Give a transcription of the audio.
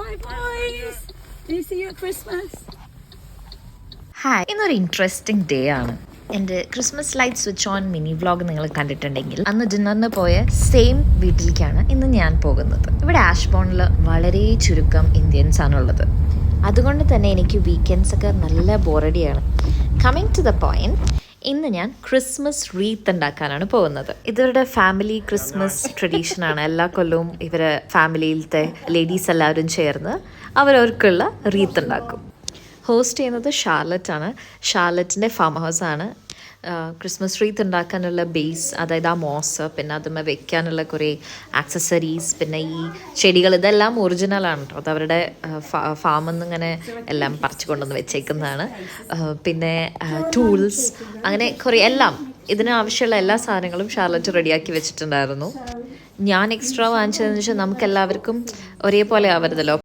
Bye, boys. Do you see you at Christmas? Hi, ഇന്നൊരു interesting day ആണ്. എൻ്റെ Christmas light switch on mini vlog നിങ്ങൾ കണ്ടിട്ടുണ്ടെങ്കിൽ അന്ന് ഡിന്നറിന് പോയ സെയിം വീട്ടിലേക്കാണ് ഇന്ന് ഞാൻ പോകുന്നത്. ഇവിടെ ആഷ്ബോണിൽ വളരെ ചുരുക്കം ഇന്ത്യൻസ് ആണുള്ളത്. അതുകൊണ്ട് തന്നെ എനിക്ക് വീക്കെൻഡ്സ് ഒക്കെ നല്ല ബോറടിയാണ്. കമ്മിങ് ടു ദ പോയിന്റ്, ഇന്ന് ഞാൻ ക്രിസ്മസ് റീത്ത് ഉണ്ടാക്കാനാണ് പോകുന്നത്. ഇവരുടെ ഫാമിലി ക്രിസ്മസ് ട്രഡീഷനാണ്. എല്ലാ കൊല്ലവും ഇവരെ ഫാമിലിയിലത്തെ ലേഡീസ് എല്ലാവരും ചേർന്ന് അവരവർക്കുള്ള റീത്ത് ഉണ്ടാക്കും. ഹോസ്റ്റ് ചെയ്യുന്നത് ഷാർലറ്റാണ്. ഷാർലറ്റിൻ്റെ ഫാം ഹൗസാണ്. ക്രിസ്മസ് റീത്ത് ഉണ്ടാക്കാനുള്ള ബേസ്, അതായത് ആ മോസ്, പിന്നെ അതുമ്മ വെക്കാനുള്ള കുറേ ആക്സസറീസ്, പിന്നെ ഈ ചെടികൾ, ഇതെല്ലാം ഒറിജിനലാണ് കേട്ടോ. അത് അവരുടെ ഫാമിൽ നിന്ന് ഇങ്ങനെ എല്ലാം പറിച്ചു കൊണ്ടുവന്ന് വെച്ചേക്കുന്നതാണ്. പിന്നെ ടൂൾസ്, അങ്ങനെ കുറേ എല്ലാം ഇതിനാവശ്യമുള്ള എല്ലാ സാധനങ്ങളും ഷാർലറ്റ് റെഡിയാക്കി വെച്ചിട്ടുണ്ടായിരുന്നു. ഞാൻ എക്സ്ട്രാ വാങ്ങിച്ചതെന്ന് വെച്ചാൽ നമുക്കെല്ലാവർക്കും ഒരേപോലെ ആവരുതല്ലോ.